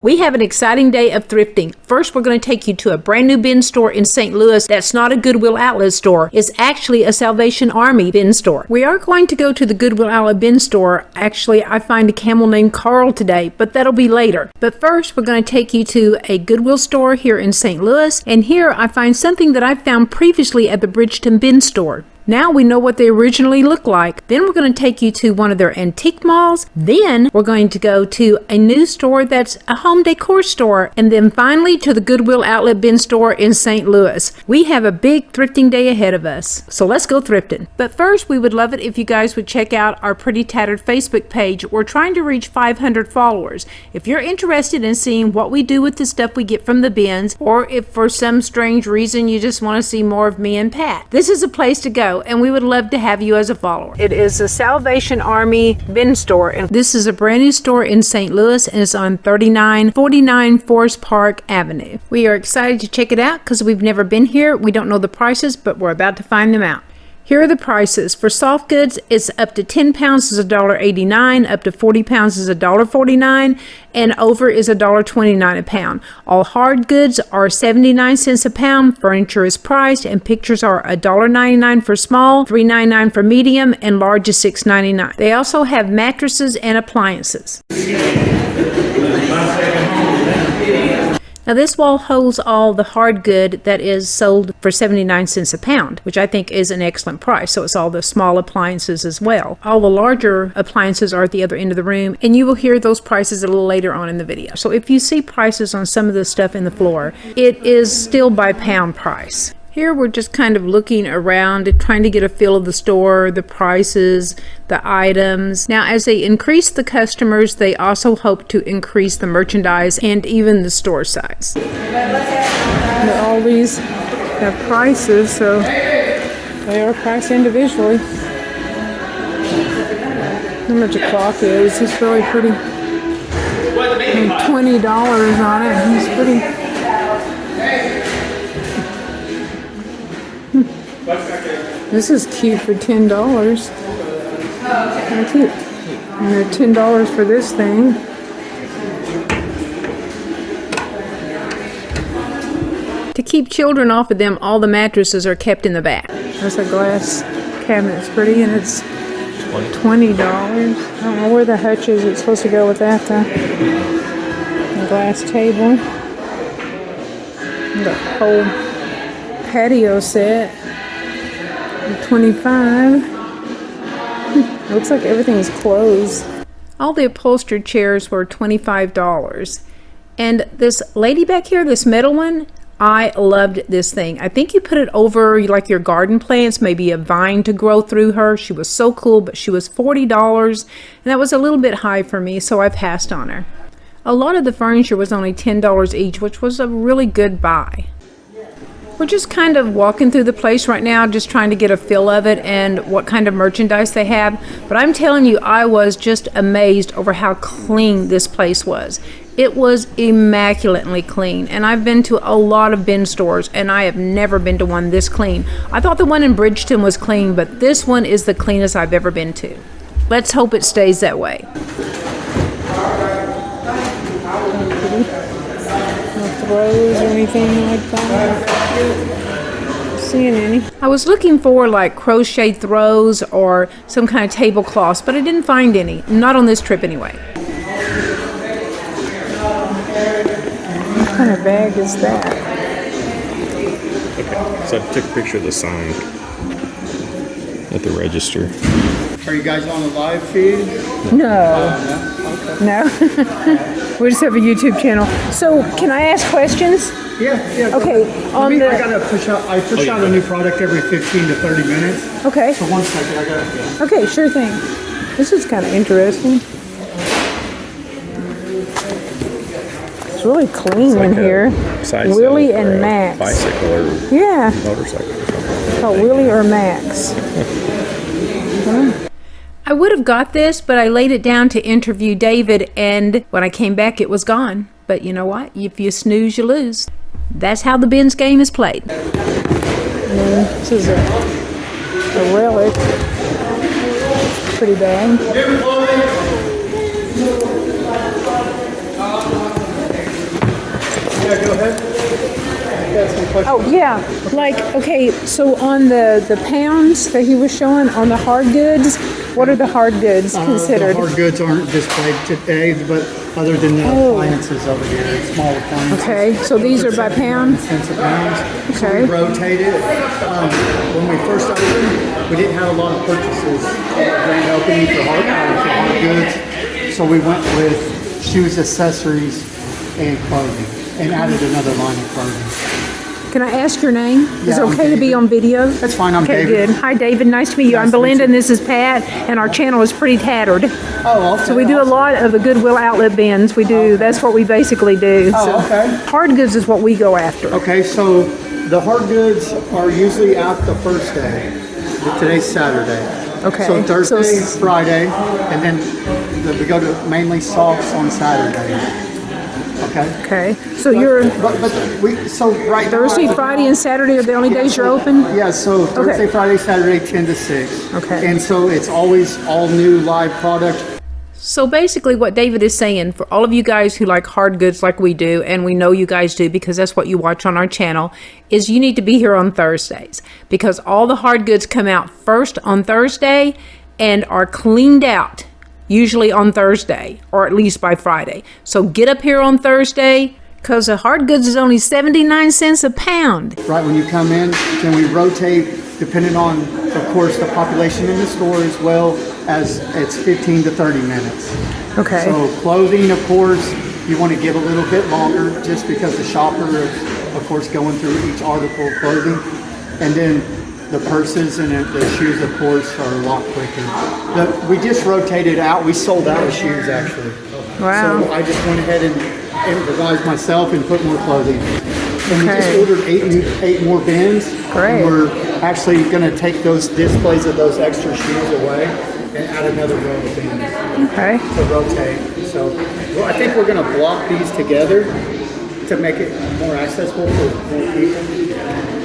We have an exciting day of thrifting. First, we're going to take you to a brand new bin store in St. Louis that's not a Goodwill outlet store. It's actually a Salvation Army bin store. We are going to go to the Goodwill outlet bin store. Actually, I find a camel named Carl today, but that'll be later. But first, we're going to take you to a Goodwill store here in St. Louis. And here I find something that I found previously at the Bridgeton bin store. Now we know what they originally look like. Then we're going to take you to one of their antique malls. Then we're going to go to a new store that's a home decor store. And then finally to the Goodwill outlet bin store in St. Louis. We have a big thrifting day ahead of us. So let's go thrifting. But first, we would love it if you guys would check out our Pretty Tattered Facebook page. We're trying to reach 500 followers. If you're interested in seeing what we do with the stuff we get from the bins, or if for some strange reason you just want to see more of me and Pat, this is a place to go. And we would love to have you as a follower. It is a Salvation Army bin store, and this is a brand new store in St. Louis, and it's on 3949 Forest Park Avenue. We are excited to check it out because we've never been here. We don't know the prices, but we're about to find them out. Here are the prices. For soft goods, it's up to 10 pounds is $1.89, up to 40 pounds is $1.49, and over is $1.29 a pound. All hard goods are 79 cents a pound. Furniture is priced, and pictures are $1.99 for small, $3.99 for medium, and large is $6.99. They also have mattresses and appliances. Now this wall holds all the hard good that is sold for 79 cents a pound, which I think is an excellent price. So it's all the small appliances as well. All the larger appliances are at the other end of the room, and you will hear those prices a little later on in the video. So if you see prices on some of the stuff in the floor, it is still by pound price. Here we're just kind of looking around and trying to get a feel of the store, the prices, the items. Now as they increase the customers, they also hope to increase the merchandise and even the store size. All these have prices, so they are priced individually. How much a clock is? It's really pretty. And $20 on it. It's pretty. This is cute for $10. How cute. And they're $10 for this thing. To keep children off of them, all the mattresses are kept in the back. That's a glass cabinet. It's pretty, and it's $20. I don't know where the hutch is. It's supposed to go with that, though. A glass table. The whole patio set. 25. Looks like everything's closed. All the upholstered chairs were $25. And this lady back here, this metal one, I loved this thing. I think you put it over like your garden plants, maybe a vine to grow through her. She was so cool, but she was $40, and that was a little bit high for me, so I passed on her. A lot of the furniture was only $10 each, which was a really good buy. We're just kind of walking through the place right now, just trying to get a feel of it and what kind of merchandise they have. But I'm telling you, I was just amazed over how clean this place was. It was immaculately clean, and I've been to a lot of bin stores, and I have never been to one this clean. I thought the one in Bridgeton was clean, but this one is the cleanest I've ever been to. Let's hope it stays that way. Throws or anything like that. Seeing any. I was looking for like crochet throws or some kind of tablecloths, but I didn't find any. Not on this trip anyway. What kind of bag is that? Okay, so I took a picture of the sign at the register. Are you guys on the live feed? No. No? No. Okay. We just have a YouTube channel. So, can I ask questions? Yeah. Okay. I gotta push out. I push out a new product every 15 to 30 minutes. Okay. So 1 second, I gotta. Yeah. Okay, sure thing. This is kind of interesting. It's really clean in here. Willie and Max. Bicycle or motorcycle or something. Oh, Willie or Max. I would have got this, but I laid it down to interview David, and when I came back, it was gone. But you know what? If you snooze, you lose. That's how the bins game is played. This is a relic. Pretty bad. Yeah, go ahead. Got some questions. Oh, yeah. Like, okay, so on the pounds that he was showing on the hard goods, what are the hard goods considered? The hard goods aren't displayed today, but other than the appliances over here, small appliances. Okay, so these are by pound? Cents a pound. So Okay. we rotate it. When we first opened, we didn't have a lot of purchases at grand opening for hard goods. So we went with shoes, accessories, and clothing, and added another line of clothing. Can I ask your name? Is Yeah, it I'm okay to be David. on video? That's fine, I'm okay, David. good. Hi, David. Nice to meet you. Nice I'm to meet Belinda, you. and this is Pat, and our channel is Pretty Tattered. Oh, okay. So we do a awesome. lot of the Goodwill outlet bins. We do, that's what we basically do. Oh, So okay. hard goods is what we go after. Okay, so the hard goods are usually out the first day. Today's Saturday. Okay. So Thursday, So- Friday, and then we go to mainly softs on Saturday. Okay. Okay. So you're So right now, Thursday, Friday, and Saturday are the only days you're open? Yeah, so Thursday, Okay. Friday, Saturday, 10 to 6. Okay. And so it's always all new live product. So basically what David is saying, for all of you guys who like hard goods like we do, and we know you guys do because that's what you watch on our channel, is you need to be here on Thursdays because all the hard goods come out first on Thursday and are cleaned out usually on Thursday or at least by Friday. So get up here on Thursday because the hard goods is only 79 cents a pound. Right when you come in, then we rotate depending on, of course, the population in the store as well as it's 15 to 30 minutes. Okay. So clothing, of course, you want to give a little bit longer just because the shopper is, of course, going through each article of clothing. And then the purses and the shoes, of course, are a lot quicker. We just rotated out. We sold out of shoes, actually. Wow. So I just went ahead and improvised myself and put more clothing. And we just Okay. ordered eight more bins. Great. And we're actually going to take those displays of those extra shoes away and add another row of bins Okay. to rotate. So well, I think we're going to block these together to make it more accessible for more people.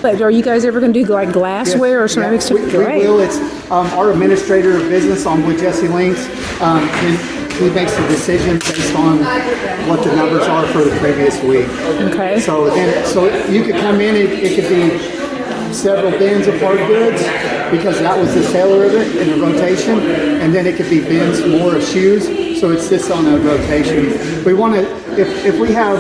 But are you guys ever going to do like glassware or ceramics? We Great. will. It's our administrator of business on with Jesse Links. He makes the decision based on what the numbers are for the previous week. Okay. So you could come in. It could be several bins of hard goods because that was the seller of it in a rotation, and then it could be bins more of shoes. So it's just on a rotation. We want to if we have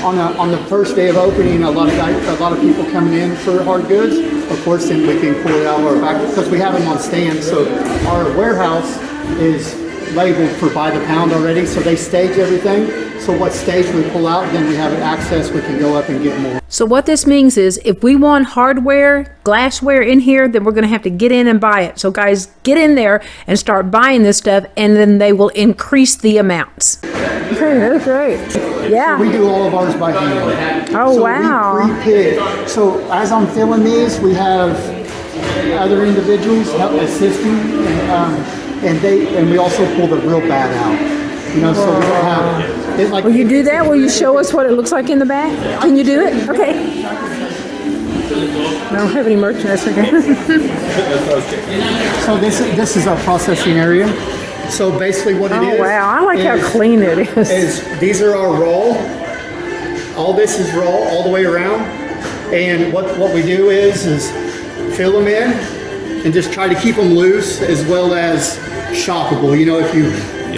on the first day of opening a lot of people coming in for hard goods. Of course, then we can pull it out of our back because we have them on stands. So our warehouse is labeled for by the pound already, so they stage everything. So what stage we pull out, then we have it access, we can go up and get more. So what this means is if we want hardware, glassware in here, then we're going to have to get in and buy it. So guys, get in there and start buying this stuff, and then they will increase the amounts. Okay, that's great. Yeah. We do all of ours by hand. Oh, so wow. We pre-pick. So as I'm filling these, we have other individuals help assisting, and we also pull the real bad out. You know, so we don't have it like. Will you do that? Will you show us what it looks like in the back? Can you do it? Okay. I don't have any merchandise. Okay. So this is our processing area. So basically what it is. Oh, wow. I like how clean it is. These are our roll. All this is roll all the way around. And what we do is fill them in and just try to keep them loose as well as shoppable. You know, if you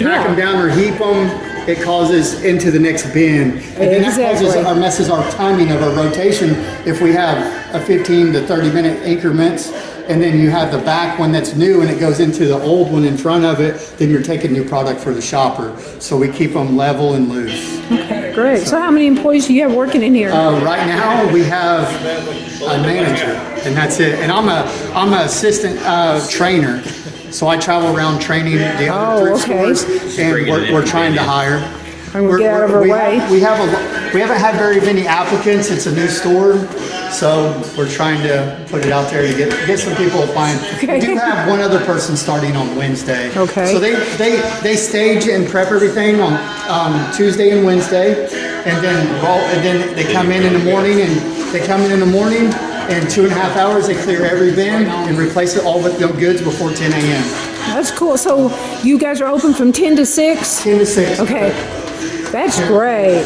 pack them down or heap them, it causes into the next bin. And then that causes messes our timing of our rotation. If we have a 15 to 30 minute increments, and then you have the back one that's new and it goes into the old one in front of it, then you're taking new product for the shopper. So we keep them level and loose. Okay, great. So how many employees do you have working in here? Right now we have a manager, and that's it. And I'm an assistant trainer, so I travel around training the other thrift stores, and we're trying to hire. I'm gonna get out of our way. We haven't had very many applicants. It's a new store, so we're trying to put it out there to get some people applying. We do have one other person starting on Wednesday. Okay. So they stage and prep everything on Tuesday and Wednesday, and then they come in the morning, and they come in the morning. In 2.5 hours, they clear every bin and replace it all with the goods before 10 a.m. That's cool. So you guys are open from 10 to 6? 10 to 6. Okay. That's great.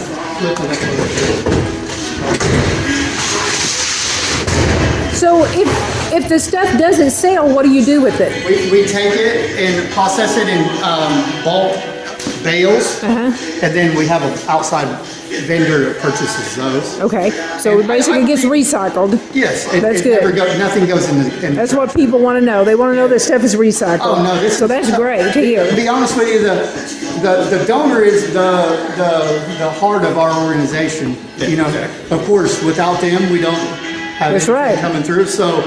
So if the stuff doesn't sell, what do you do with it? We take it and process it in bulk bales, and then we have an outside vendor that purchases those. Okay, so it basically gets recycled. Yes, That's good. Nothing goes in. That's what people want to know. They want to know that stuff is recycled. Oh no, so that's great to hear. To be honest with you, the donor is the heart of our organization. You know, of course, without them, we don't have That's anything right. coming through. So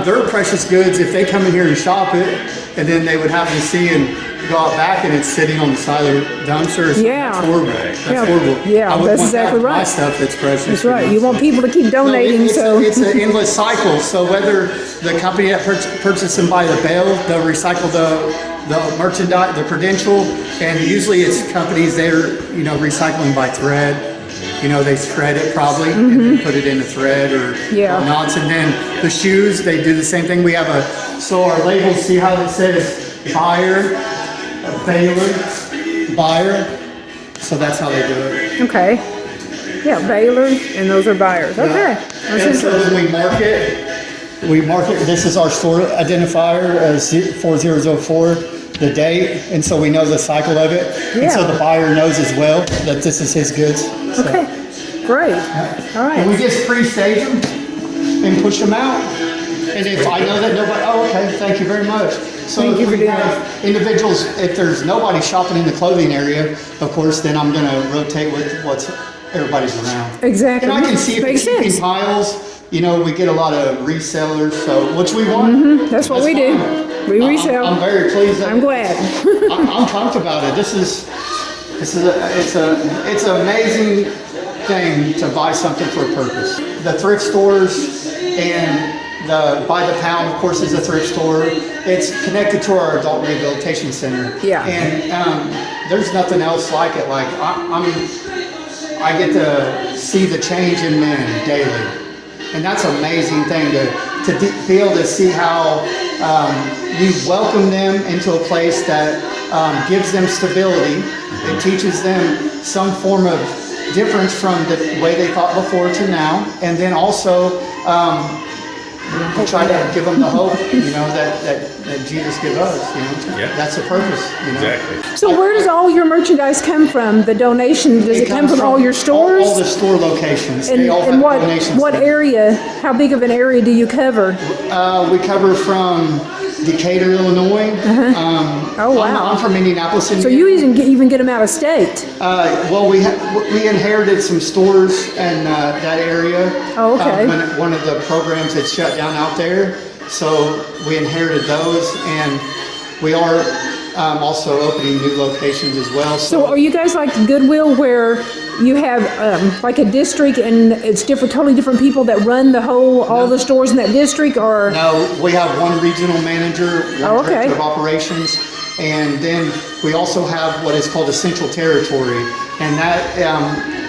they're precious goods. If they come in here and shop it, and then they would happen to see and go out back and it's sitting on the side of the dumpster. Yeah. That's horrible. That's Yeah. horrible. Yeah, I wouldn't that's want that exactly for my right. stuff that's precious. That's you right. know. You want people to keep donating, so It's an endless cycle. So whether the company that purchased them by the bale, they'll recycle the merchandise, the credential, and usually it's companies they're recycling by thread. They shred it probably and then put it in a thread or knots. And then the shoes, they do the same thing. We have so our labels, see how it says buyer, baler, buyer. So that's how they do it. okay. Yeah, balers, and those are buyers. Okay, that's And so interesting. then we mark it, this is our store identifier as 4004, the date, and so we know the cycle of it. And so Yeah. the buyer knows as well that this is his goods. So- Okay, great. All And we right. just pre-stage them and push them out. And if I know that nobody, okay, thank you very much. So Thank you if for we doing have individuals, if there's nobody shopping in the clothing area, of course, then I'm gonna rotate with what's everybody's around. Exactly. And I can see if Makes it's keeping sense. piles, we get a lot of resellers, so, which we want. That's what we do. fine. We I'm resell. very pleased that. I'm glad. I'm pumped about it. It's an amazing thing to buy something for a purpose. The thrift stores and the By the Pound, of course, is a thrift store. It's connected to our adult rehabilitation center. Yeah. And there's nothing else like it. Like I get to see the change in men daily, and that's an amazing thing to be able to see how you welcome them into a place that gives them stability. It teaches them some form of difference from the way they thought before to now, and then also try to give them the hope, that Jesus gives us. Yeah. That's the purpose. Exactly. So where does all your merchandise come from? The donation, does it come comes from all your stores? All the store locations. And, they all and have what donations. area, how big of an area do you cover? We cover from Decatur, Illinois. Oh, wow. I'm from Indianapolis, Indiana. So you even get them out of state? Well, we inherited some stores in that area. Oh, okay. When one of the programs had shut down out there, so we inherited those, and we are also opening new locations as well. So are you guys like Goodwill where you have like a district and it's totally different people that run all the stores in that district, or? No, we have one regional manager, one okay. director of operations, and then we also have what is called a central territory, and that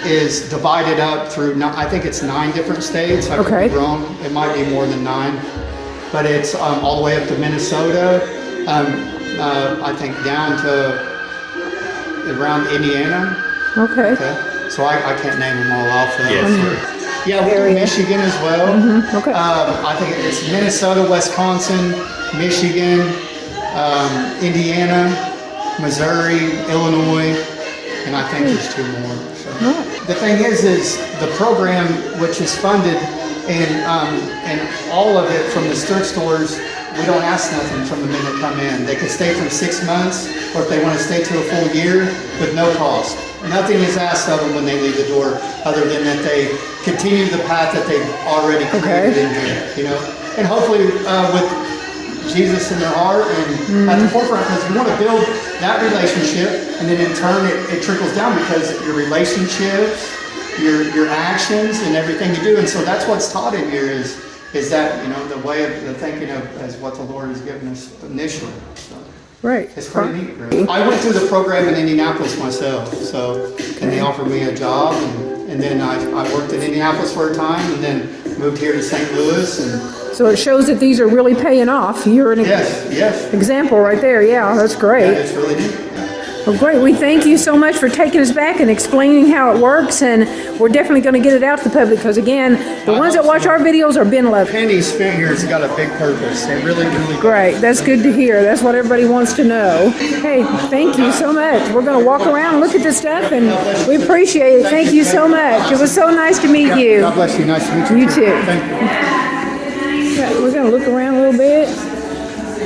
is divided up through, I think it's 9 different states. I could be wrong. It might be more than 9, but it's all the way up to Minnesota. I think down to around Indiana. Okay. So I can't name them all off. Yes. Yeah, we're in Michigan as well. Okay. I think it's Minnesota, Wisconsin, Michigan, Indiana, Missouri, Illinois, and I think there's 2 more. So. The thing is the program, which is funded, and all of it from the thrift stores, we don't ask nothing from the men that come in. They can stay from 6 months, or if they want to stay to a full year, with no cost. Nothing is asked of them when they leave the door, other than that they continue the path that they've already created in here, And hopefully with Jesus in their heart and at the forefront, because you want to build that relationship, and then in turn it trickles down, because your relationships, your actions, and everything you do. And so that's what's taught in here is that, the way of the thinking of as what the Lord has given us initially. So. Right. It's pretty neat, really. I went through the program in Indianapolis myself, and they offered me a job, and then I worked in Indianapolis for a time, and then moved here to St. Louis. And So it shows that these are really paying off. You're an yes. example right there. Yeah, that's great. Yeah, it's really neat. Well, great. We thank you so much for taking us back and explaining how it works, and we're definitely going to get it out to the public because, again, the ones that watch our videos are bin lovers. Penny spent here has got a big purpose. It really, really Great. That's good to hear. That's what everybody wants to know. Hey, thank you so much. We're going to walk around and look at this stuff, and we appreciate it. Thank you so much. It was so nice to meet you. God bless you. Nice to meet you. You too. Thank you. Yeah, we're going to look around a little bit,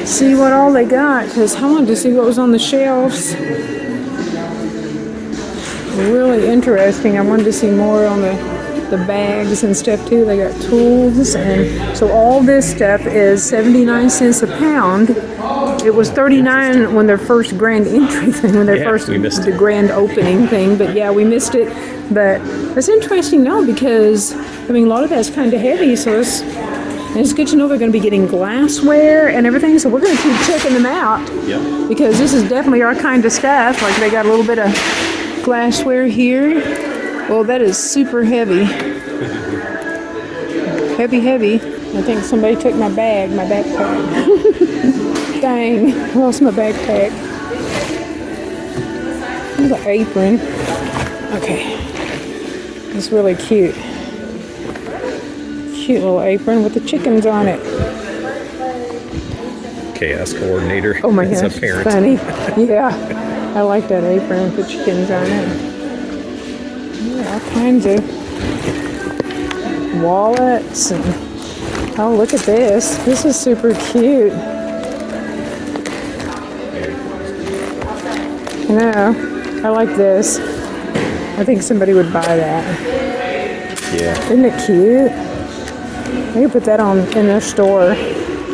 see what all they got, because I wanted to see what was on the shelves. Really interesting. I wanted to see more on the bags and stuff too. They got tools, and so all this stuff is 79 cents a pound. It was 39 when their first grand entry thing, when their first we missed the grand opening thing. But yeah, we missed it. But it's interesting now because I mean a lot of that's kind of heavy, so it's good to know they're going to be getting glassware and everything. So we're going to keep checking them out. Yep. Because this is definitely our kind of stuff. Like they got a little bit of glassware here. Well, that is super heavy. Heavy. I think somebody took my bag, my backpack. Dang, I lost my backpack. The apron. Okay. It's really cute. Cute little apron with the chickens on it. Chaos coordinator. Oh my It's gosh, a parent. funny. Yeah. I like that apron with the chickens on it. Yeah, all kinds of wallets and oh, look at this. This is super cute. I know. I like this. I think somebody would buy that. Yeah. Isn't it cute? They could put that on in their store.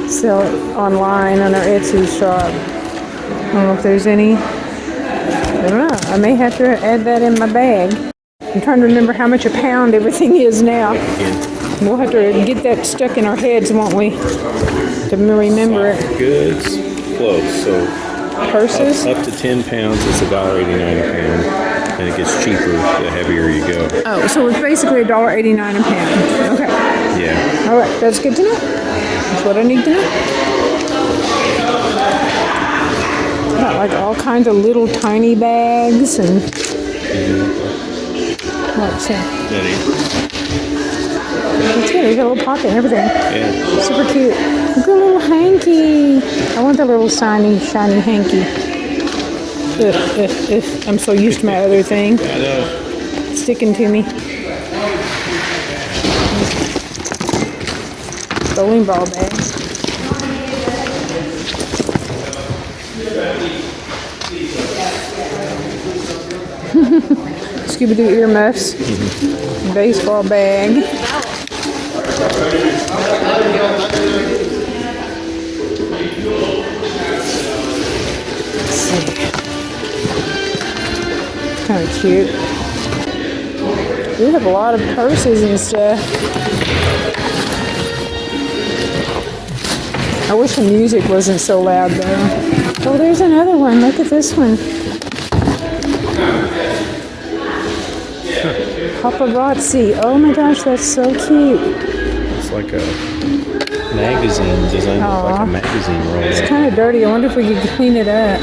Sell it online on their Etsy shop. I don't know if there's any. I don't know. I may have to add that in my bag. I'm trying to remember how much a pound everything is now. We'll have to get that stuck in our heads, won't we? To remember it. Goods, close. So Purses? up to 10 pounds is $1.89 a pound, and it gets cheaper the heavier you go. Oh, so it's basically $1.89 a pound. Okay. Yeah. All right. That's good to know. That's what I need to know. Got like all kinds of little tiny bags and let's see. It's good. There's a little pocket and everything. Yeah. Super cute. Look at a little hanky. I want the little shiny hanky. I'm so used to my other thing. I know. Sticking to me. Bowling ball bags. Scooby-Doo earmuffs. Baseball bag. Let's see. Kind of cute. We have a lot of purses and stuff. I wish the music wasn't so loud though. Oh, there's another one. Look at this one. Paparazzi. Oh my gosh, that's so cute. It's like a magazine design, like a magazine roll. It's kind of dirty. I wonder if we could clean it up.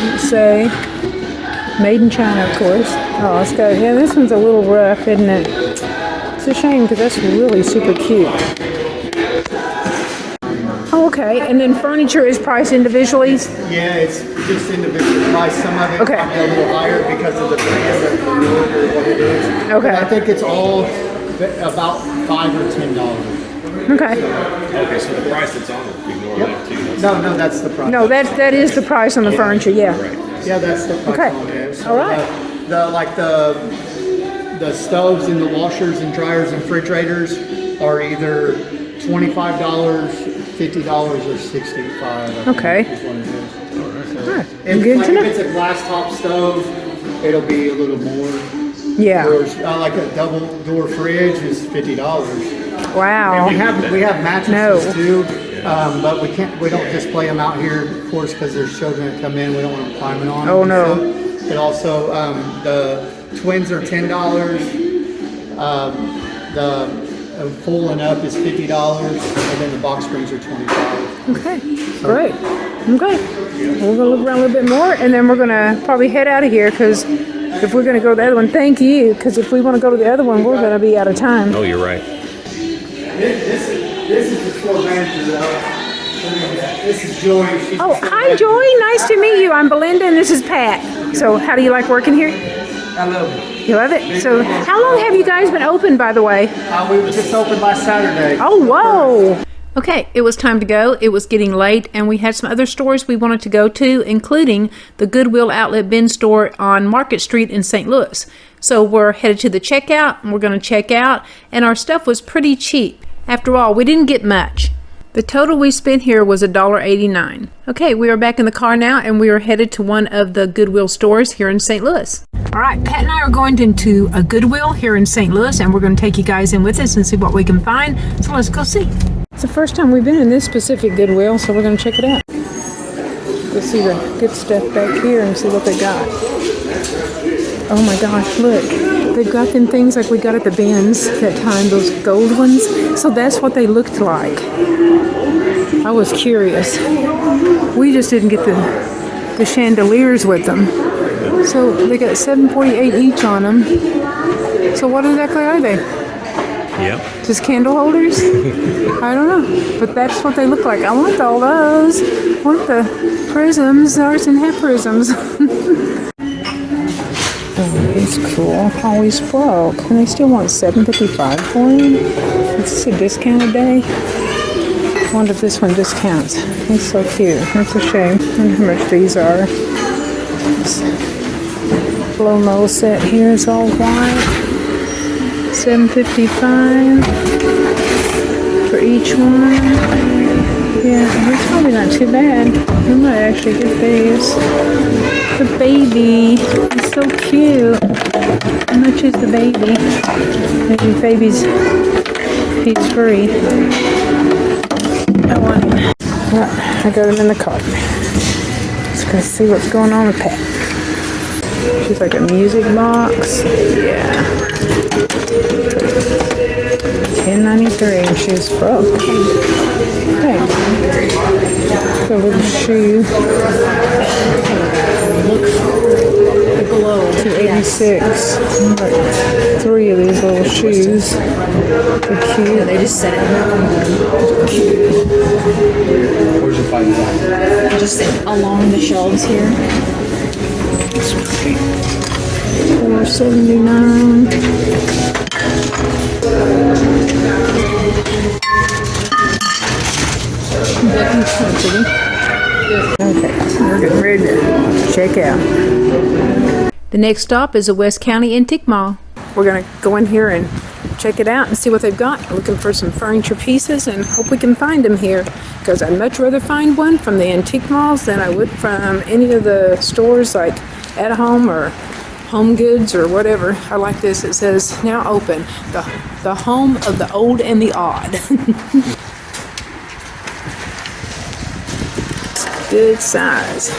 Let's say, made in China, of course. Oh, it's got, yeah, this one's a little rough, isn't it? It's a shame because that's really super cute. Oh, okay, and then furniture is priced individually? Yeah, it's just individual price. Some of it Okay. might be a little higher because of the brand of the wood or what it is. Okay. But I think it's all about $5 or $10. Okay. Okay, so the price that's on it, ignore that too. No, that's the price. No, that is the price on the furniture, yeah. Yeah, that's the price Okay. on it. So All right. The stoves and the washers and dryers and refrigerators are either $25, $50, or $65. I think Okay. is what it is. All right. If, Good like, to know. if it's a glass top stove, it'll be a little more. Yeah. Or like a double door fridge is $50. Wow. And we have mattresses No. too, but we don't display them out here, of course, because there's children that come in. We don't want them climbing on. Oh, them. no. So, but also the twins are $10. The A full and up is $50, and then the box springs are $25. Okay, great. Okay, we're gonna look around a little bit more, and then we're gonna probably head out of here, because if we're gonna go to the other one, thank you, because if we want to go to the other one, we're gonna be out of time. Oh, you're right. This is the store manager, though. This is Joy. She's Oh, hi Joy, nice to meet you. I'm Belinda and this is Pat. So how do you like working here? I love it. You love it? So how long have you guys been open, by the way? We were just opened last Saturday. Oh, whoa. Okay, it was time to go. It was getting late, and we had some other stores we wanted to go to, including the Goodwill Outlet Bin store on Market Street in St. Louis. So we're headed to the checkout, and we're going to check out, and our stuff was pretty cheap. After all, we didn't get much. The total we spent here was $1.89. Okay, we are back in the car now, and we are headed to one of the Goodwill stores here in St. Louis. All right, Pat and I are going into a Goodwill here in St. Louis, and we're going to take you guys in with us and see what we can find. So let's go see. It's the first time we've been in this specific Goodwill, so we're going to check it out. We'll see the good stuff back here and see what they got. Oh my gosh, look. They've got them things like we got at the bins that time, those gold ones. So that's what they looked like. I was curious. We just didn't get the chandeliers with them. So they got $7.48 each on them. So what exactly are they? Yep. Just candle holders? I don't know. But that's what they look like. I want all those. I want the prisms. Ours didn't have prisms. Oh, it's cool. Always broke. And they still want $7.55 for him. Is this a discounted day? I wonder if this one discounts. It's so cute. That's a shame. I wonder how much these are. This blow-mo set here is all white. $7.55 for each one. Yeah, it's probably not too bad. We might actually get these. The baby. It's so cute. How much is the baby? Maybe baby's he's free. I want him. Well, I got him in the car. Let's go see what's going on with Pat. She's like a music box. Yeah. $10.93 and she's broke. Okay. The little shoe. Below. $2.86. Like 3 of these little shoes. They're cute. Yeah, they just set it Where's your fight at? just along the shelves here. It's pretty. $4.79. Okay, we're getting ready to check out. The next stop is a West County Antique Mall. We're going to go in here and check it out and see what they've got. Looking for some furniture pieces and hope we can find them here, because I'd much rather find one from the antique malls than I would from any of the stores like At Home or Home Goods or whatever. I like this. It says now open, the home of the old and the odd. Good size.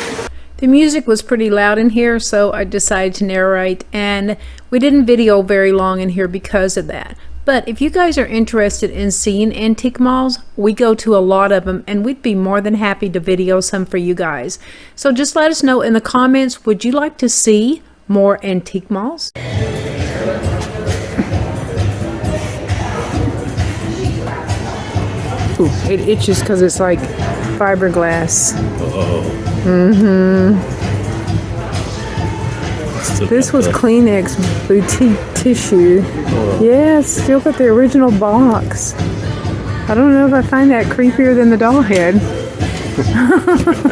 The music was pretty loud in here, so I decided to narrate, and we didn't video very long in here because of that. But if you guys are interested in seeing antique malls, we go to a lot of them, and we'd be more than happy to video some for you guys. So just let us know in the comments, would you like to see more antique malls? Ooh, it itches because it's like fiberglass. This was Kleenex boutique tissue. Yeah, it's still got the original box. I don't know if I find that creepier than the doll head.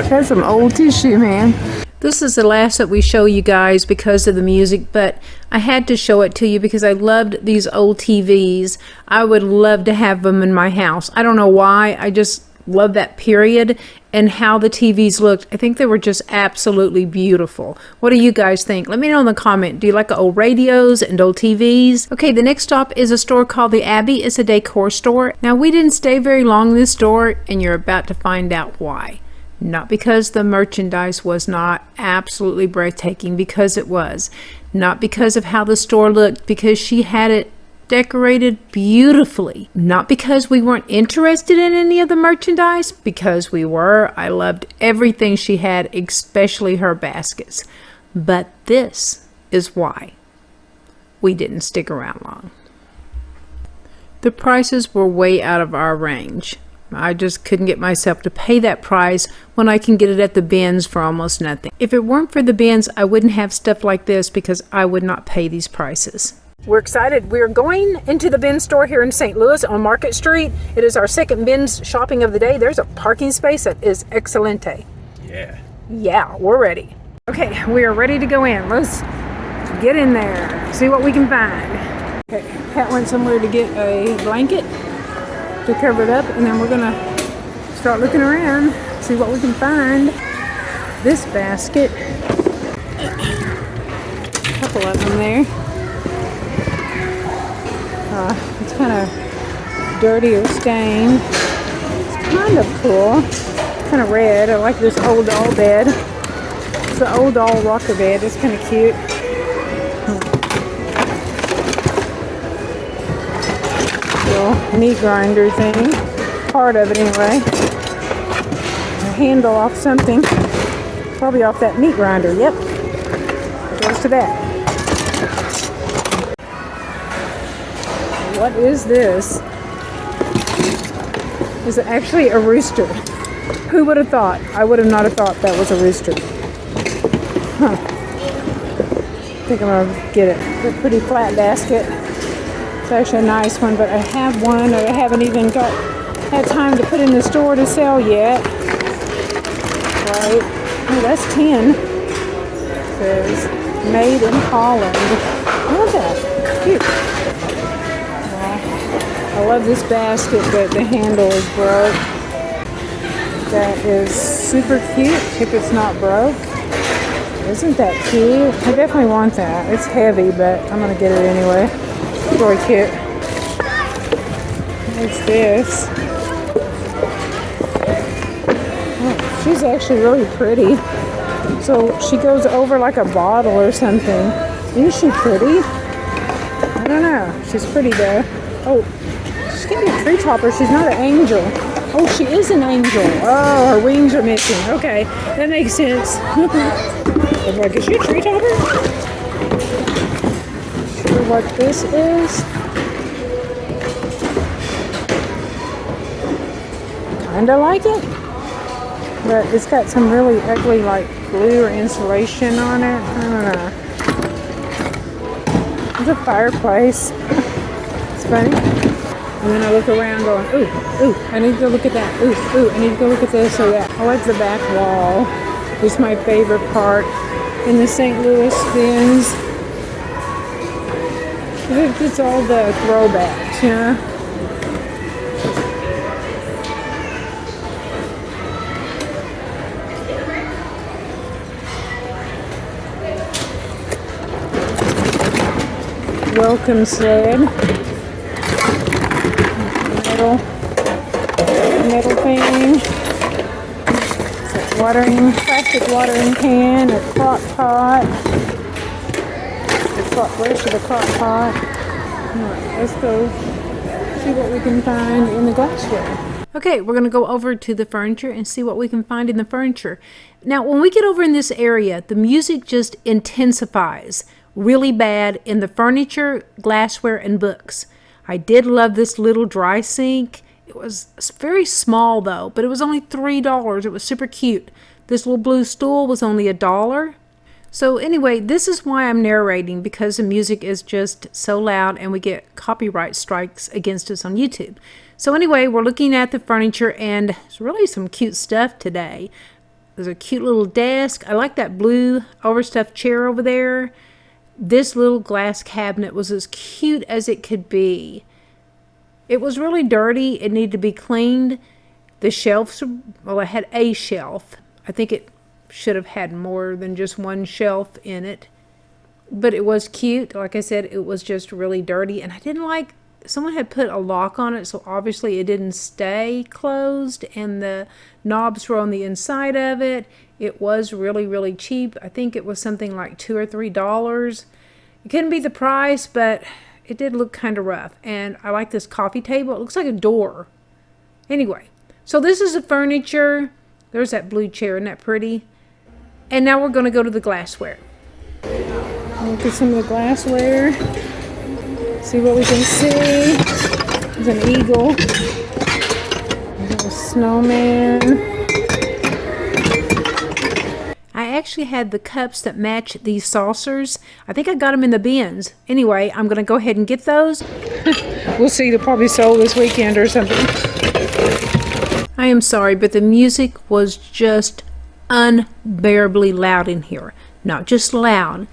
That's some old tissue, man. This is the last that we show you guys because of the music, but I had to show it to you because I loved these old TVs. I would love to have them in my house. I don't know why. I just love that period and how the TVs looked. I think they were just absolutely beautiful. What do you guys think? Let me know in the comment. Do you like old radios and old TVs? Okay, the next stop is a store called the Abbey. It's a decor store. Now, we didn't stay very long in this store, and you're about to find out why. Not because the merchandise was not absolutely breathtaking, because it was. Not because of how the store looked, because she had it decorated beautifully. Not because we weren't interested in any of the merchandise, because we were. I loved everything she had, especially her baskets. But this is why we didn't stick around long. The prices were way out of our range. I just couldn't get myself to pay that price when I can get it at the bins for almost nothing. If it weren't for the bins, I wouldn't have stuff like this because I would not pay these prices. We're excited. We're going into the bin store here in St. Louis on Market Street. It is our second bins shopping of the day. There's a parking space that is excelente. Yeah, we're ready. Okay, we are ready to go in. Let's get in there, see what we can find. Okay, Pat went somewhere to get a blanket to cover it up, and then we're gonna start looking around, see what we can find. This basket, a couple of them there. It's kind of dirty or stained. It's kind of cool. It's kind of red. I like this old doll bed. It's an old doll rocker bed. It's kind of cute. Meat grinder thing, part of it anyway. A handle off something, probably off that meat grinder. Yep, it goes to that. What is this? Is it actually a rooster? Who would have thought? I would have not have thought that was a rooster. Huh. I think I'm gonna get it. It's a pretty flat basket. It's actually a nice one, but I have one that I haven't even had time to put in the store to sell yet. Right. Oh, that's 10. It says made in Holland. Look at that. Cute. Well, I love this basket, but the handle is broke. That is super cute if it's not broke. Isn't that cute? I definitely want that. It's heavy, but I'm going to get it anyway. It's really cute. What's this? Oh, she's actually really pretty. So she goes over like a bottle or something. Isn't she pretty? I don't know. She's pretty though. Oh, she's gonna be a tree topper. She's not an angel. Oh, she is an angel. Oh, her wings are missing. Okay, that makes sense. I'm like, is she a tree topper? What this is. Kinda like it, but it's got some really ugly like glue or insulation on it. I don't know. It's a fireplace. It's funny. And then I look around going, ooh, I need to go look at that. Ooh, I need to go look at this or that. I like the back wall. It's my favorite part in the St. Louis bins. It's all the throwbacks, you know? Welcome sled. Metal thing. Plastic watering can, a crock pot. Where's the crock pot? Alright, let's go see what we can find in the glassware. Okay, we're going to go over to the furniture and see what we can find in the furniture. Now, when we get over in this area, the music just intensifies really bad in the furniture, glassware, and books. I did love this little dry sink. It was very small though, but it was only $3. It was super cute. This little blue stool was only $1. So anyway, this is why I'm narrating, because the music is just so loud and we get copyright strikes against us on YouTube. So anyway, we're looking at the furniture and there's really some cute stuff today. There's a cute little desk. I like that blue overstuffed chair over there. This little glass cabinet was as cute as it could be. It was really dirty. It needed to be cleaned. The shelves, well, I had a shelf. I think it should have had more than just one shelf in it, but it was cute. Like I said, it was just really dirty, and I didn't like, someone had put a lock on it, so obviously it didn't stay closed, and the knobs were on the inside of it. It was really cheap. I think it was something like $2 or $3. It couldn't be the price, but it did look kind of rough. And I like this coffee table. It looks like a door. Anyway, so this is the furniture. There's that blue chair. Isn't that pretty? And now we're going to go to the glassware. Look at some of the glassware. See what we can see. There's an eagle. There's a snowman. I actually had the cups that match these saucers. I think I got them in the bins. Anyway, I'm going to go ahead and get those. We'll see. They're probably sold this weekend or something. I am sorry, but the music was just unbearably loud in here. Not just loud,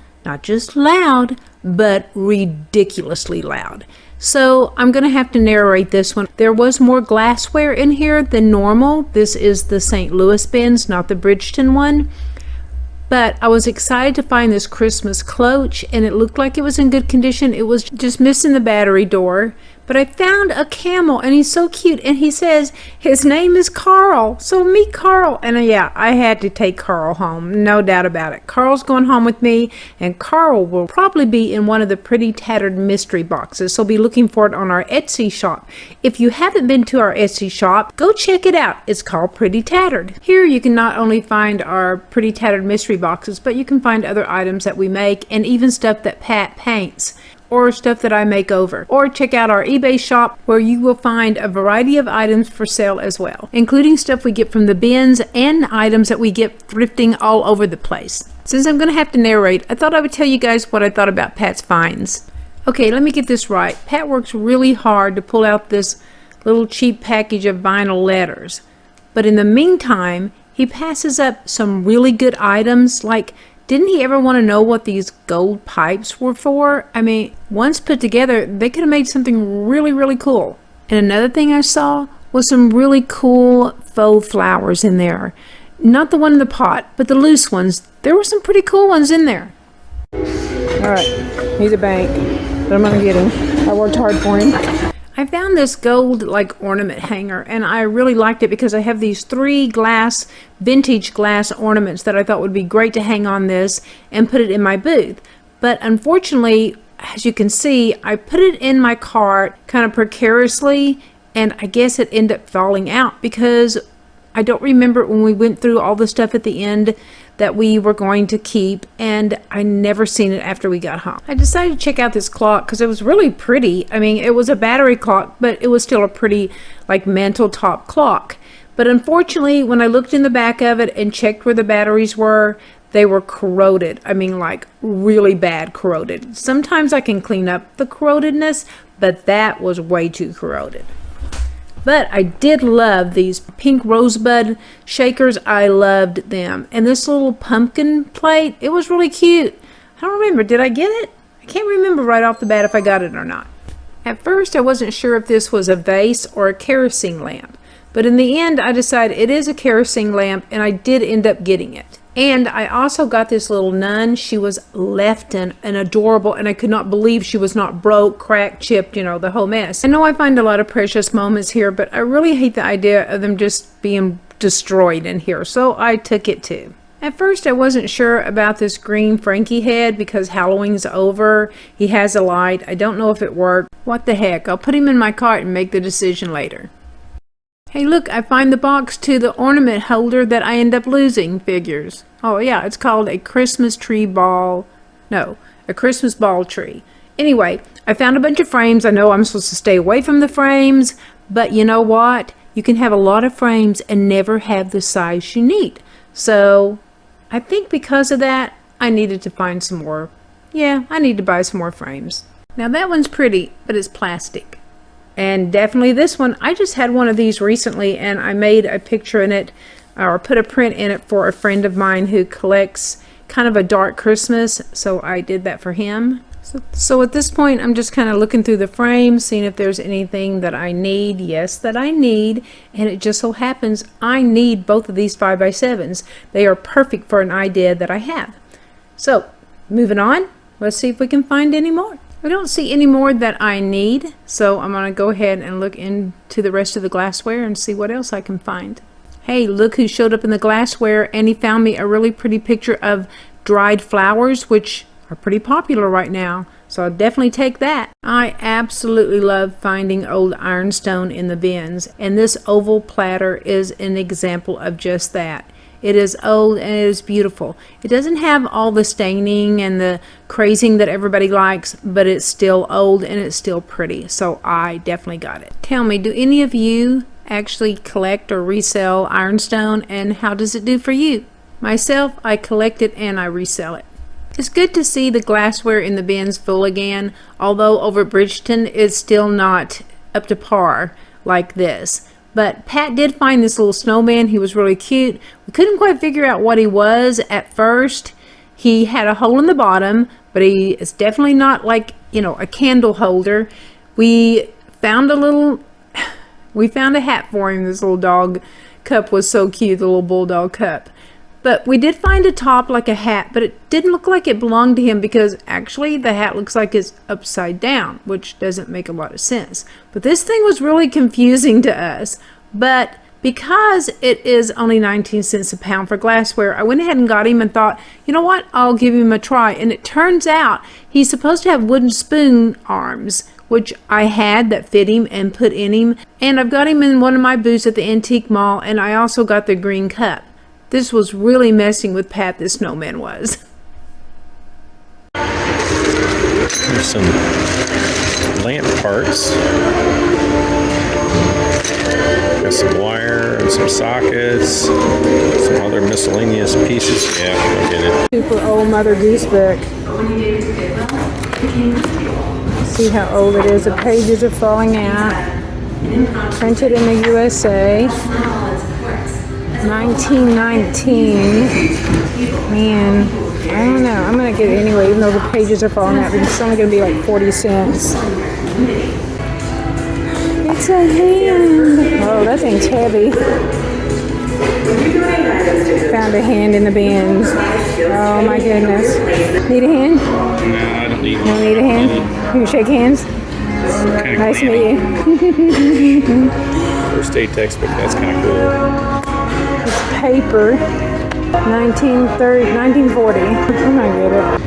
but ridiculously loud. So I'm going to have to narrate this one. There was more glassware in here than normal. This is the St. Louis bins, not the Bridgeton one. But I was excited to find this Christmas cloche, and it looked like it was in good condition. It was just missing the battery door. But I found a camel, and he's so cute. And he says his name is Carl. So meet Carl. And yeah, I had to take Carl home. No doubt about it. Carl's going home with me, and Carl will probably be in one of the pretty Tattered Mystery boxes. So be looking for it on our Etsy shop. If you haven't been to our Etsy shop, go check it out. It's called Pretty Tattered. Here you can not only find our Pretty Tattered Mystery boxes, but you can find other items that we make, and even stuff that Pat paints, or stuff that I make over. Or check out our eBay shop, where you will find a variety of items for sale as well, including stuff we get from the bins and items that we get thrifting all over the place. Since I'm going to have to narrate, I thought I would tell you guys what I thought about Pat's finds. Okay, let me get this right. Pat works really hard to pull out this little cheap package of vinyl letters. But in the meantime, he passes up some really good items. Like, didn't he ever want to know what these gold pipes were for? I mean, once put together, they could have made something really, really cool. And another thing I saw was some really cool faux flowers in there. Not the one in the pot, but the loose ones. There were some pretty cool ones in there. All right, he's a bank, but I'm going to get him. I worked hard for him. I found this gold ornament hanger, and I really liked it because I have these 3 vintage glass ornaments that I thought would be great to hang on this and put it in my booth. But unfortunately, as you can see, I put it in my cart kind of precariously, and I guess it ended up falling out because I don't remember when we went through all the stuff at the end that we were going to keep, and I never seen it after we got home. I decided to check out this clock because it was really pretty. I mean, it was a battery clock, but it was still a pretty mantle top clock. But unfortunately, when I looked in the back of it and checked where the batteries were, they were corroded. I mean, really bad corroded. Sometimes I can clean up the corrodedness, but that was way too corroded. But I did love these pink rosebud shakers. I loved them. And this little pumpkin plate, it was really cute. I don't remember. Did I get it? I can't remember right off the bat if I got it or not. At first, I wasn't sure if this was a vase or a kerosene lamp. But in the end, I decided it is a kerosene lamp, and I did end up getting it. And I also got this little nun. She was Lefton and adorable, and I could not believe she was not broke, cracked, chipped, the whole mess. I know I find a lot of precious moments here, but I really hate the idea of them just being destroyed in here, so I took it too. At first, I wasn't sure about this green Frankie head because Halloween's over. He has a light. I don't know if it worked. What the heck? I'll put him in my cart and make the decision later. Hey, look, I find the box to the ornament holder that I end up losing figures. Oh, yeah, it's called a Christmas ball tree. Anyway, I found a bunch of frames. I know I'm supposed to stay away from the frames, but you know what? You can have a lot of frames and never have the size you need. So I think because of that, I needed to find some more. Yeah, I need to buy some more frames. Now that one's pretty, but it's plastic. And definitely this one, I just had one of these recently, and I made a picture in it, or put a print in it for a friend of mine who collects kind of a dark Christmas, so I did that for him. So at this point, I'm just kind of looking through the frames, seeing if there's anything that I need. Yes, that I need, and it just so happens I need both of these 5x7s. They are perfect for an idea that I have. So, moving on, let's see if we can find any more. I don't see any more that I need, so I'm going to go ahead and look into the rest of the glassware and see what else I can find. Hey, look who showed up in the glassware, and he found me a really pretty picture of dried flowers, which are pretty popular right now. So I'll definitely take that. I absolutely love finding old ironstone in the bins, and this oval platter is an example of just that. It is old and it is beautiful. It doesn't have all the staining and the crazing that everybody likes, but it's still old and it's still pretty. So I definitely got it. Tell me, do any of you actually collect or resell ironstone, and how does it do for you? Myself, I collect it and I resell it. It's good to see the glassware in the bins full again, although over at Bridgeton it's still not up to par like this. But Pat did find this little snowman. He was really cute. We couldn't quite figure out what he was at first. He had a hole in the bottom, but he is definitely not like, you know, a candle holder. We found a hat for him. This little dog cup was so cute, the little bulldog cup. But we did find a top like a hat, but it didn't look like it belonged to him because actually the hat looks like it's upside down, which doesn't make a lot of sense. But this thing was really confusing to us. But because it is only 19 cents a pound for glassware, I went ahead and got him and thought, you know what, I'll give him a try. And it turns out he's supposed to have wooden spoon arms, which I had that fit him and put in him. And I've got him in one of my booths at the antique mall, and I also got the green cup. This was really messing with Pat, this snowman was. There's some lamp parts. Got some wire and some sockets, some other miscellaneous pieces. Yeah, I get it. Super old Mother Goose book. See how old it is. The pages are falling out. Printed in the USA. 1919. Man, I don't know. I'm gonna get it anyway, even though the pages are falling out. It's only gonna be like 40 cents. It's a hand. Oh, that thing's heavy. Found a hand in the bins. Oh my goodness. Need a hand? No, I don't need one. You don't need a hand? You can shake hands? Nice to meet you. First aid textbook, that's kind of cool. It's paper, 1940. Oh my goodness.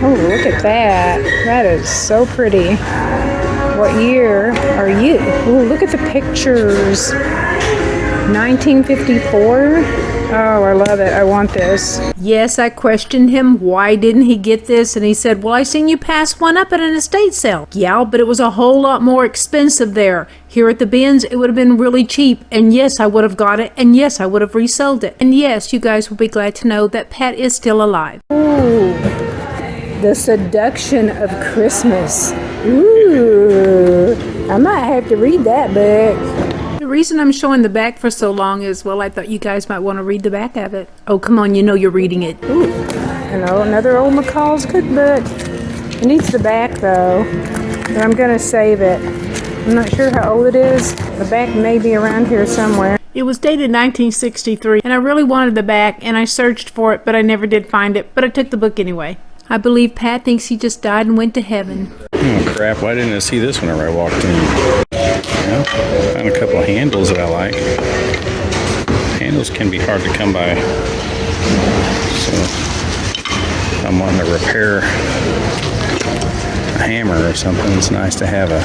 Oh, look at that. That is so pretty. What year are you? Oh, look at the pictures. 1954. Oh, I love it. I want this. Yes, I questioned him. Why didn't he get this? And he said, well, I seen you pass one up at an estate sale. Yeah, but it was a whole lot more expensive there. Here at the bins, it would have been really cheap. And yes, I would have got it. And yes, I would have resold it. And yes, you guys will be glad to know that Pat is still alive. Ooh, The Seduction of Christmas. Ooh, I might have to read that book. The reason I'm showing the back for so long is, well, I thought you guys might want to read the back of it. Oh, come on, you know you're reading it. Ooh, another old McCall's cookbook. It needs the back, though, but I'm going to save it. I'm not sure how old it is. The back may be around here somewhere. It was dated 1963, and I really wanted the back, and I searched for it, but I never did find it, but I took the book anyway. I believe Pat thinks he just died and went to heaven. Oh crap, why didn't I see this whenever I walked in? Yeah, found a couple of handles that I like. Handles can be hard to come by. So if I'm wanting to repair a hammer or something, it's nice to have a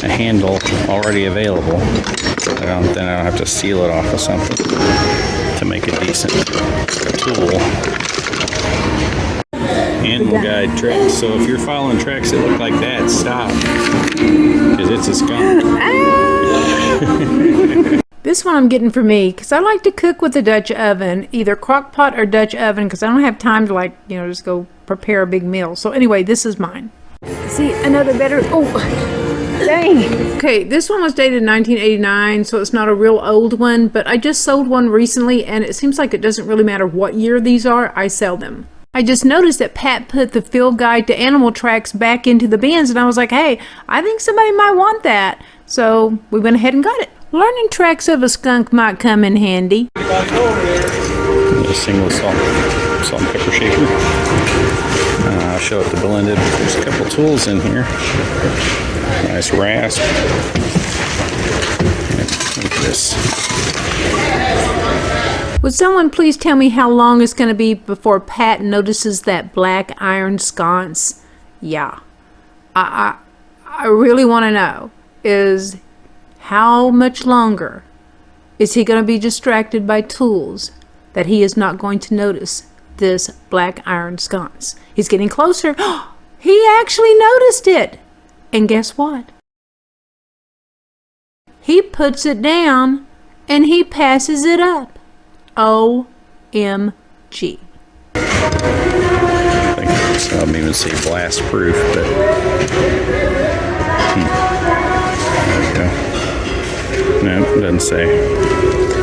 handle already available. Then I don't have to seal it off of something to make a decent tool. Animal guide tracks. So if you're following tracks that look like that, stop. Because it's a skunk. This one I'm getting for me because I like to cook with a Dutch oven, either crock pot or Dutch oven, because I don't have time to just go prepare a big meal. So anyway, this is mine. See, another better, oh, dang. Okay, this one was dated 1989, so it's not a real old one, but I just sold one recently, and it seems like it doesn't really matter what year these are, I sell them. I just noticed that Pat put the Field Guide to Animal Tracks back into the bins, and I was like, hey, I think somebody might want that. So we went ahead and got it. Learning tracks of a skunk might come in handy. A single salt and pepper shaker. I'll show it to blend it. There's a couple tools in here. Nice rasp. Look at this. Would someone please tell me how long it's going to be before Pat notices that black iron sconce? Yeah. I really want to know is how much longer is he going to be distracted by tools that he is not going to notice this black iron sconce? He's getting closer. He actually noticed it. And guess what? He puts it down and he passes it up. OMG. I think it's, I don't even say blast proof, but there we go. No, it doesn't say.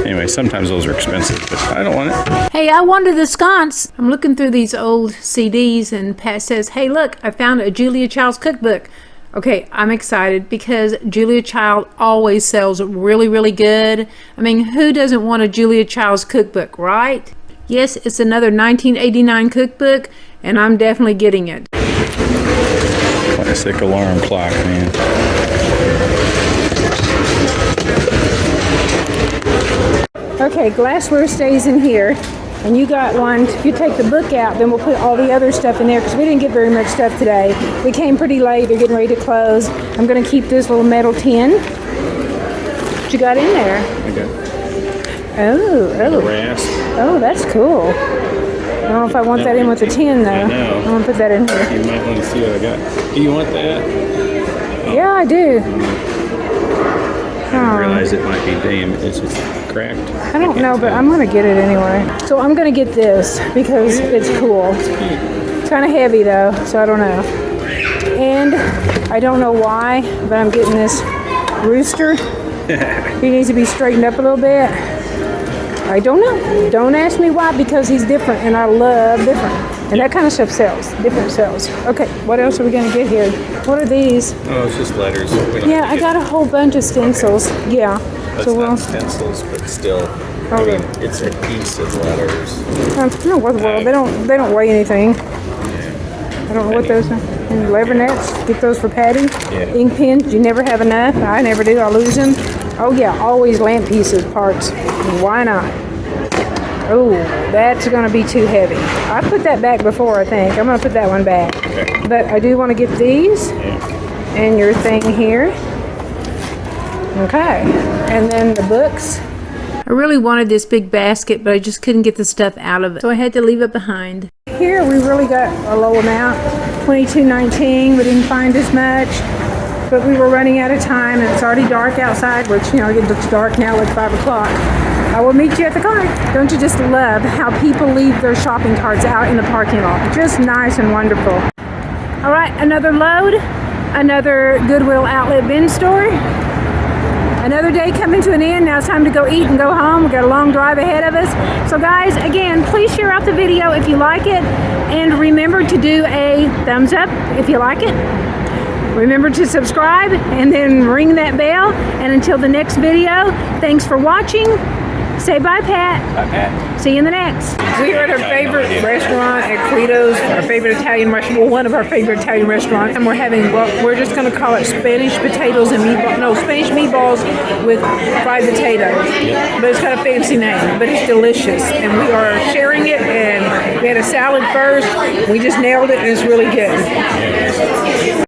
Anyway, sometimes those are expensive, but I don't want it. Hey, I wanted the sconce. I'm looking through these old CDs and Pat says, hey, look, I found a Julia Child's cookbook. Okay, I'm excited because Julia Child always sells really, really good. I mean, who doesn't want a Julia Child's cookbook, right? Yes, it's another 1989 cookbook, and I'm definitely getting it. Classic alarm clock, man. Okay, glassware stays in here, and you got one. If you take the book out, then we'll put all the other stuff in there because we didn't get very much stuff today. We came pretty late. They're getting ready to close. I'm going to keep this little metal tin. What you got in there? Okay. Oh. Rasp. Oh, that's cool. I don't know if I want that in with the tin, though. I know. I'm going to put that in here. You might want to see what I got. Do you want that? Yeah, I do. I didn't realize it might be damaged. It's just cracked. I don't know, but I'm going to get it anyway. So I'm going to get this because it's cool. It's kind of heavy, though, so I don't know. And I don't know why, but I'm getting this rooster. He needs to be straightened up a little bit. I don't know. Don't ask me why, because he's different, and I love different. And that kind of stuff sells. Different sells. Okay, what else are we going to get here? What are these? Oh, it's just letters. Yeah, I got a whole bunch of stencils. Okay. Yeah. That's not stencils, but still. I mean, it's a piece of letters. No, worth the world. They don't weigh anything. I don't know what those are. And lever nets, get those for Patty. Yeah. Ink pens, you never have enough. I never do, I lose them. Oh yeah, always lamp pieces, parts. Why not? Oh, that's gonna be too heavy. I put that back before, I think. I'm gonna put that one back. Okay. But I do wanna get these. Yeah. And your thing here. Okay, and then the books. I really wanted this big basket, but I just couldn't get the stuff out of it, so I had to leave it behind. Here we really got a low amount, $22.19. We didn't find as much, but we were running out of time, and it's already dark outside, which, you know, it looks dark now, like 5 o'clock. I will meet you at the car. Don't you just love how people leave their shopping carts out in the parking lot? Just nice and wonderful. All right, another load, another Goodwill outlet bin store. Another day coming to an end. Now it's time to go eat and go home. We've got a long drive ahead of us. So guys, again, please share out the video if you like it. And remember to do a thumbs up if you like it. Remember to subscribe and then ring that bell. And until the next video, thanks for watching. Say bye, Pat. Bye, Pat. See you in the next. We're at our favorite restaurant at Quito's, our favorite Italian restaurant, well, one of our favorite Italian restaurants, and we're having, well, we're just going to call it Spanish potatoes and meatballs, no, Spanish meatballs with fried potatoes, but it's got a fancy name, but it's delicious, and we are sharing it, and we had a salad first, we just nailed it, and it's really good.